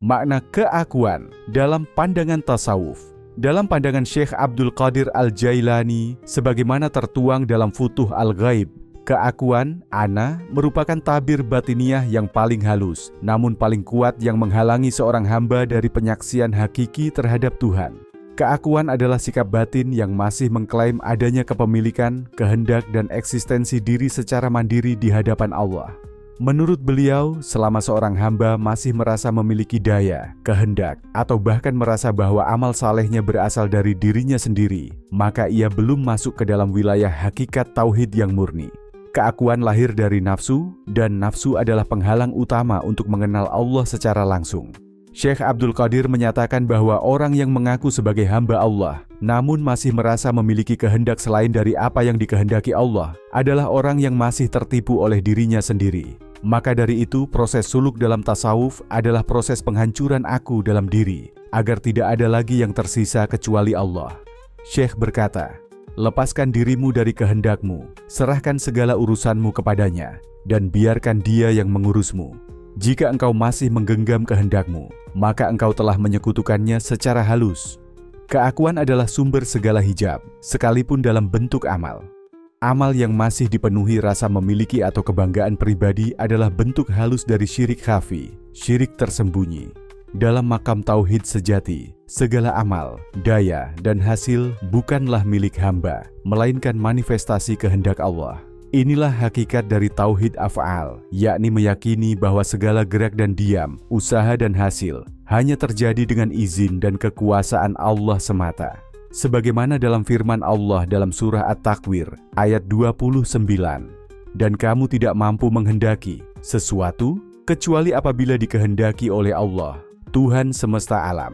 Makna keakuan dalam pandangan tasawuf. Dalam pandangan Syekh Abdul Qadir Al-Jailani, sebagaimana tertuang dalam Futuh Al-Ghaib, keakuan, ana, merupakan tabir batiniah yang paling halus, namun paling kuat yang menghalangi seorang hamba dari penyaksian hakiki terhadap Tuhan. Keakuan adalah sikap batin yang masih mengklaim adanya kepemilikan, kehendak, dan eksistensi diri secara mandiri di hadapan Allah. Menurut beliau, selama seorang hamba masih merasa memiliki daya, kehendak, atau bahkan merasa bahwa amal salehnya berasal dari dirinya sendiri, maka ia belum masuk ke dalam wilayah hakikat tauhid yang murni. Keakuan lahir dari nafsu, dan nafsu adalah penghalang utama untuk mengenal Allah secara langsung. Syekh Abdul Qadir menyatakan bahwa orang yang mengaku sebagai hamba Allah, namun masih merasa memiliki kehendak selain dari apa yang dikehendaki Allah, adalah orang yang masih tertipu oleh dirinya sendiri. Maka dari itu, proses suluk dalam tasawuf adalah proses penghancuran aku dalam diri, agar tidak ada lagi yang tersisa kecuali Allah. Syekh berkata, "Lepaskan dirimu dari kehendakmu, serahkan segala urusanmu kepadanya, dan biarkan Dia yang mengurusmu. Jika engkau masih menggenggam kehendakmu, maka engkau telah menyekutukannya secara halus." Keakuan adalah sumber segala hijab, sekalipun dalam bentuk amal. Amal yang masih dipenuhi rasa memiliki atau kebanggaan pribadi adalah bentuk halus dari syirik khafi, syirik tersembunyi. Dalam makam tauhid sejati, segala amal, daya, dan hasil bukanlah milik hamba, melainkan manifestasi kehendak Allah. Inilah hakikat dari tauhid af'al, yakni meyakini bahwa segala gerak dan diam, usaha dan hasil, hanya terjadi dengan izin dan kekuasaan Allah semata. Sebagaimana dalam firman Allah dalam surah At-Takwir, ayat 29, "Dan kamu tidak mampu menghendaki sesuatu, kecuali apabila dikehendaki oleh Allah, Tuhan semesta alam."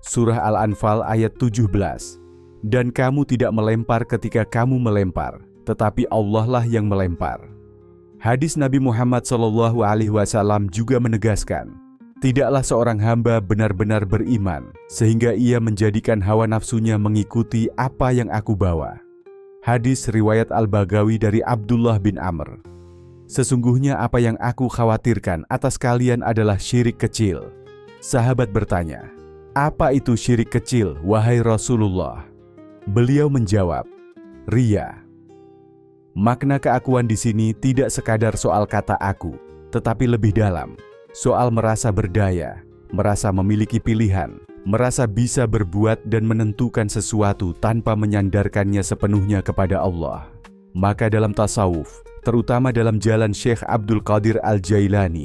Surah Al-Anfal ayat 17, "Dan kamu tidak melempar ketika kamu melempar, tetapi Allah lah yang melempar." Hadis Nabi Muhammad SAW juga menegaskan, tidaklah seorang hamba benar-benar beriman sehingga ia menjadikan hawa nafsunya mengikuti apa yang aku bawa. Hadis riwayat Al-Bagawi dari Abdullah bin Amr. "Sesungguhnya apa yang aku khawatirkan atas kalian adalah syirik kecil." Sahabat bertanya, "Apa itu syirik kecil, wahai Rasulullah?" Beliau menjawab, "Riya." Makna keakuan di sini tidak sekadar soal kata aku, tetapi lebih dalam, soal merasa berdaya, merasa memiliki pilihan, merasa bisa berbuat dan menentukan sesuatu tanpa menyandarkannya sepenuhnya kepada Allah. Maka dalam tasawuf, terutama dalam jalan Syekh Abdul Qadir Al-Jailani,